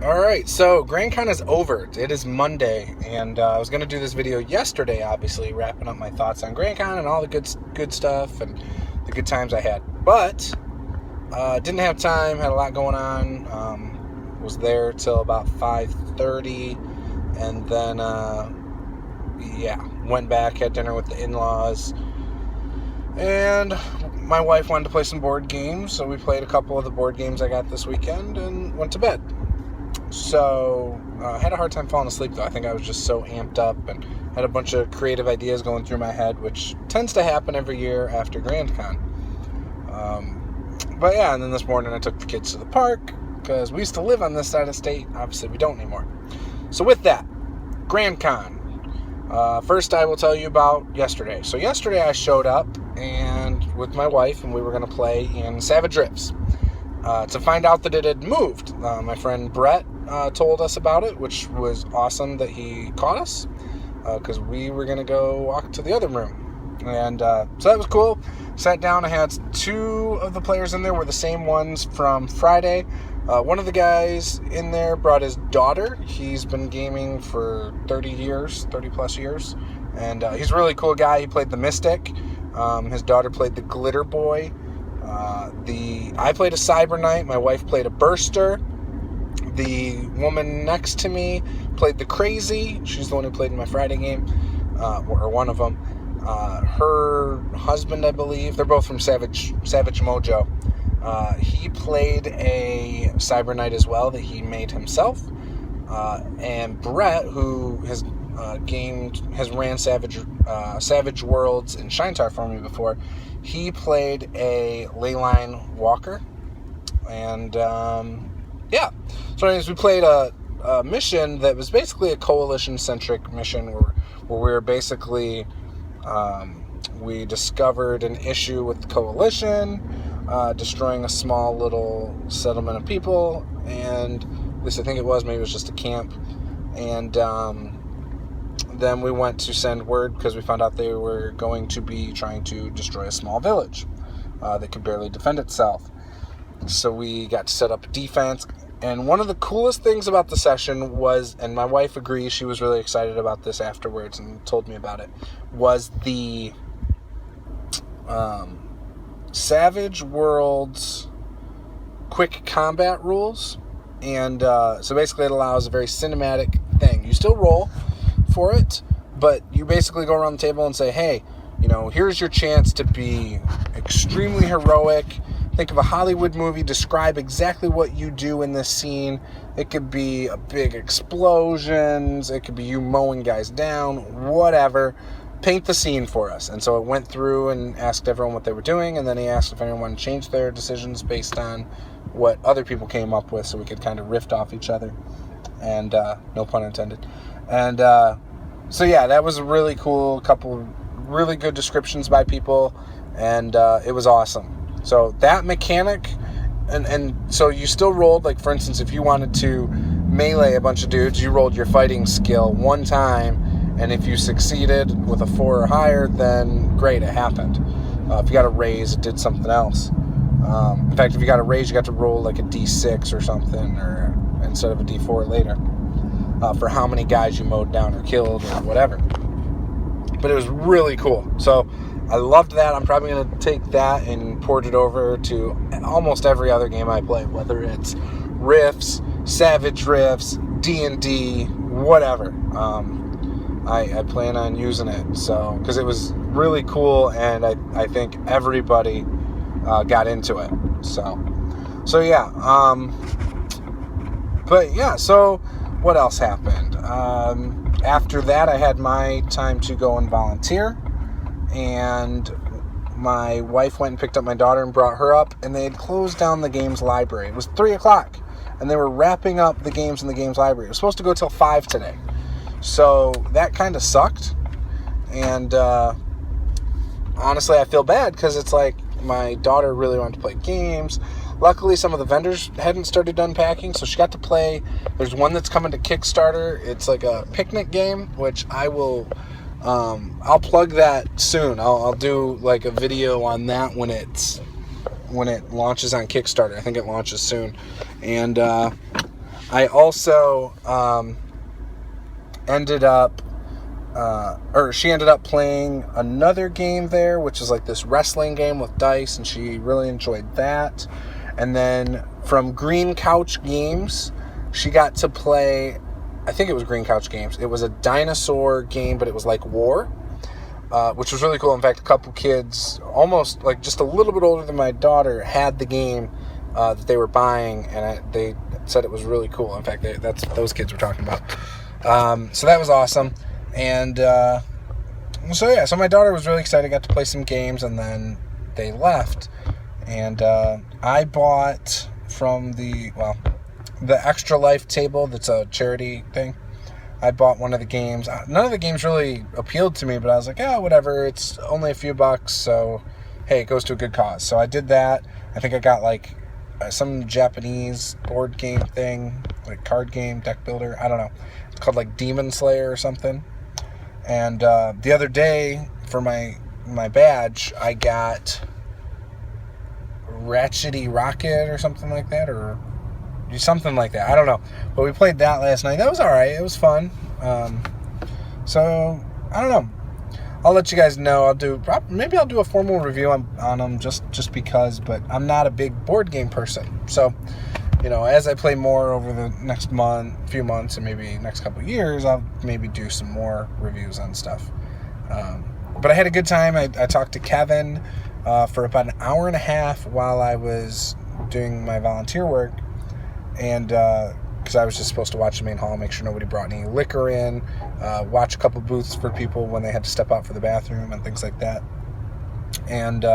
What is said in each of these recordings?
Alright, so GrandCon is over. It is Monday, and I was going to do this video yesterday, obviously, wrapping up my thoughts on GrandCon and all the good stuff and the good times I had. But, didn't have time, had a lot going on, was there till about 5:30, and then, went back, had dinner with the in-laws, and my wife wanted to play some board games, so we played a couple of the board games I got this weekend and went to bed. So, I had a hard time falling asleep, though. I think I was just so amped up and had a bunch of creative ideas going through my head, which tends to happen every year after GrandCon. But yeah, and then this morning I took the kids to the park, because we used to live on this side of state. Obviously, we don't anymore. So with that, GrandCon. First, I will tell you about yesterday. So yesterday I showed up and with my wife, and we were going to play in Savage Rifts. To find out that it had moved. My friend Brett told us about it, which was awesome that he caught us, because we were going to go walk to the other room. And so that was cool. Sat down, I had two of the players in there were the same ones from Friday. One of the guys in there brought his daughter. He's been gaming for 30 plus years. And he's a really cool guy. He played the Mystic. His daughter played the Glitter Boy. I played a Cyber Knight. My wife played a Burster. The woman next to me played the Crazy. She's the one who played in my Friday game, or one of them. Her husband, I believe, they're both from Savage Mojo. He played a Cyber Knight as well that he made himself. And Brett, who has ran Savage Worlds and Shintar for me before, he played a Leyline Walker. And so anyways, we played a mission that was basically a coalition-centric mission where we were basically we discovered an issue with the coalition, destroying a small little settlement of people, and at least I think maybe it was just a camp. And then we went to send word because we found out they were going to be trying to destroy a small village that could barely defend itself. So we got to set up a defense. And one of the coolest things about the session was, and my wife agrees, she was really excited about this afterwards and told me about it, was the Savage Worlds quick combat rules. And so basically it allows a very cinematic thing. You still roll for it, but you basically go around the table and say, hey, here's your chance to be extremely heroic. Think of a Hollywood movie, describe exactly what you do in this scene. It could be a big explosions, it could be you mowing guys down, whatever. Paint the scene for us. And so it went through and asked everyone what they were doing, and then he asked if anyone changed their decisions based on what other people came up with, so we could kind of riff off each other. And no pun intended. And so yeah, that was a really cool, couple really good descriptions by people, and it was awesome. So that mechanic, and so you still rolled, like for instance, if you wanted to melee a bunch of dudes, you rolled your fighting skill one time, and if you succeeded with a 4 or higher, then great, it happened. If you got a raise, it did something else. In fact, if you got a raise, you got to roll like a D6 or something, or instead of a D4 later, for how many guys you mowed down or killed or whatever. But it was really cool. So I loved that. I'm probably going to take that and port it over to almost every other game I play, whether it's Rifts, Savage Rifts, D&D, whatever. I plan on using it, so because it was really cool, and I think everybody got into it. So yeah. But yeah, so what else happened? After that, I had my time to go and volunteer, and my wife went and picked up my daughter and brought her up, and they had closed down the games library. It was 3 o'clock, and they were wrapping up the games in the games library. It was supposed to go till 5 today. So that kind of sucked, and honestly, I feel bad, because it's like my daughter really wanted to play games. Luckily, some of the vendors hadn't started unpacking, so she got to play. There's one that's coming to Kickstarter. It's like a picnic game, which I will I'll plug that soon. I'll do like a video on that when it launches on Kickstarter. I think it launches soon. And I also ended up, she ended up playing another game there, which is like this wrestling game with dice, and she really enjoyed that. And then from Green Couch Games, she got to play, I think it was Green Couch Games. It was a dinosaur game, but it was like war, which was really cool. In fact, a couple kids, almost like just a little bit older than my daughter, had the game that they were buying, and they said it was really cool. In fact, that's what those kids were talking about. So that was awesome. And so my daughter was really excited. Got to play some games, and then they left. And I bought from the Extra Life table, that's a charity thing. I bought one of the games. None of the games really appealed to me, but I was like, whatever. It's only a few bucks, so hey, it goes to a good cause. So I did that. I think I got like some Japanese board game thing, like card game, deck builder. I don't know. It's called like Demon Slayer or something. And the other day for my badge, I got Ratchety Rocket or something like that, or something like that. I don't know. But we played that last night. That was all right. It was fun. So I don't know. I'll let you guys know. Maybe I'll do a formal review on them just because. But I'm not a big board game person. So, as I play more over the next few months, and maybe next couple of years, I'll maybe do some more reviews on stuff. But I had a good time. I talked to Kevin for about an hour and a half while I was doing my volunteer work. And because I was just supposed to watch the main hall, make sure nobody brought any liquor in, watch a couple booths for people when they had to step out for the bathroom and things like that. And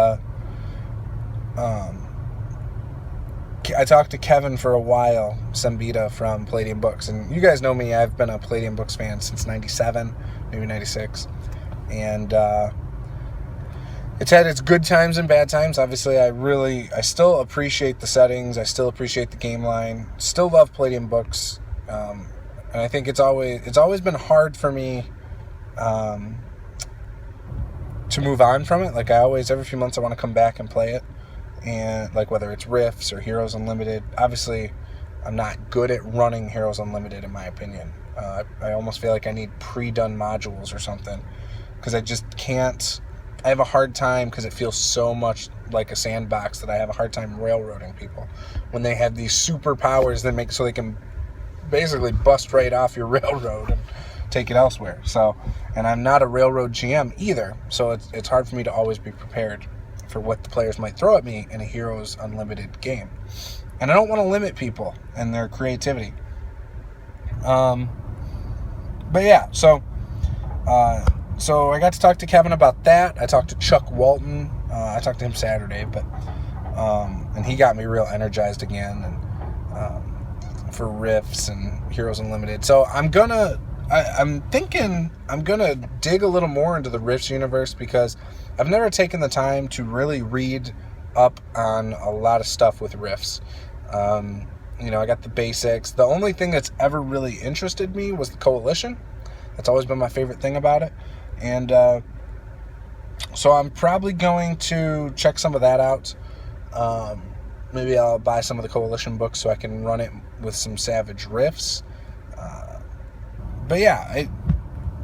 I talked to Kevin for a while, Sembita from Palladium Books. And you guys know me, I've been a Palladium Books fan since 97, maybe 96. And it's had its good times and bad times. Obviously, I still appreciate the settings. I still appreciate the game line. Still love Palladium Books. And I think it's always been hard for me to move on from it. Like every few months I want to come back and play it. And like whether it's Rifts or Heroes Unlimited. Obviously, I'm not good at running Heroes Unlimited in my opinion. I almost feel like I need pre-done modules or something. Because I just can't. I have a hard time because it feels so much like a sandbox that I have a hard time railroading people when they have these superpowers that make so they can basically bust right off your railroad and take it elsewhere. So, and I'm not a railroad GM either, so it's hard for me to always be prepared for what the players might throw at me in a Heroes Unlimited game. And I don't want to limit people and their creativity. But yeah, so I got to talk to Kevin about that. I talked to Chuck Walton. I talked to him Saturday, but and he got me real energized again, and for Rifts and Heroes Unlimited. So I'm thinking I'm gonna dig a little more into the Rifts universe because I've never taken the time to really read up on a lot of stuff with Rifts. I got the basics. The only thing that's ever really interested me was the Coalition. That's always been my favorite thing about it. And so I'm probably going to check some of that out. Maybe I'll buy some of the Coalition books so I can run it with some Savage Rifts. But yeah,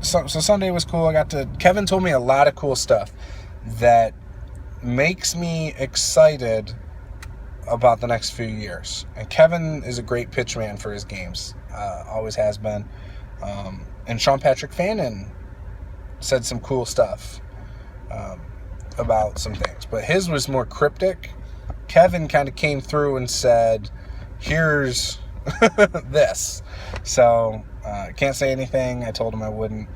so Sunday was cool. Kevin told me a lot of cool stuff that makes me excited about the next few years. And Kevin is a great pitch man for his games. Always has been. And Sean Patrick Fannin said some cool stuff about some things. But his was more cryptic. Kevin kind of came through and said, here's this. So I can't say anything. I told him I wouldn't,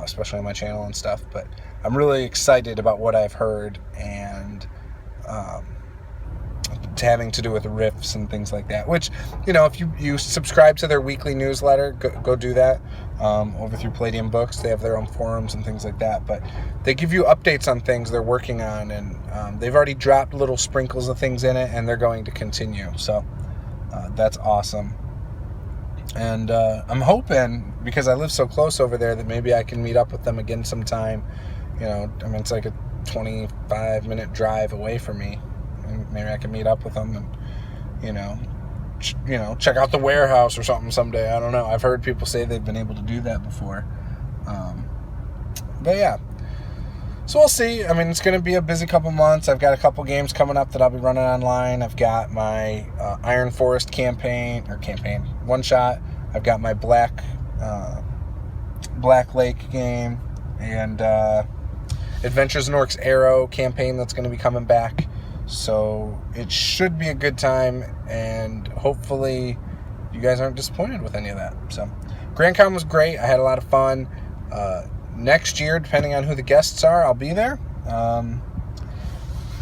especially on my channel and stuff. But I'm really excited about what I've heard and having to do with riffs and things like that, which, if you subscribe to their weekly newsletter, go do that over through Palladium Books. They have their own forums and things like that, but they give you updates on things they're working on, and they've already dropped little sprinkles of things in it, and they're going to continue, so that's awesome. And I'm hoping, because I live so close over there, that maybe I can meet up with them again sometime. It's like a 25-minute drive away from me. Maybe I can meet up with them and, check out the warehouse or something someday. I don't know. I've heard people say they've been able to do that before. But yeah. So we'll see. I mean, it's going to be a busy couple months. I've got a couple games coming up that I'll be running online. I've got my Iron Forest campaign, one shot. I've got my Black Lake game, and Adventures in Orcs Arrow campaign that's going to be coming back. So it should be a good time, and hopefully you guys aren't disappointed with any of that. So GrandCon was great. I had a lot of fun. Next year, depending on who the guests are, I'll be there.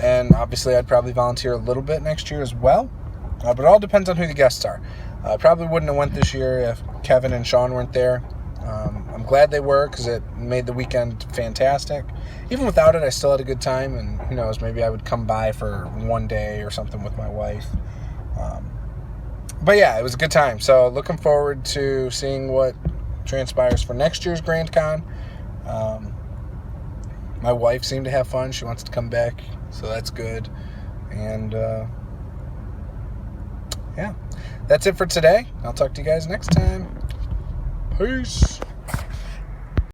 And obviously I'd probably volunteer a little bit next year as well. But it all depends on who the guests are. I probably wouldn't have went this year if Kevin and Sean weren't there. I'm glad they were, because it made the weekend fantastic. Even without it, I still had a good time, and who knows, maybe I would come by for one day or something with my wife. But yeah, it was a good time. So looking forward to seeing what transpires for next year's GrandCon. My wife seemed to have fun. She wants to come back, so that's good. And yeah, that's it for today. I'll talk to you guys next time. Peace.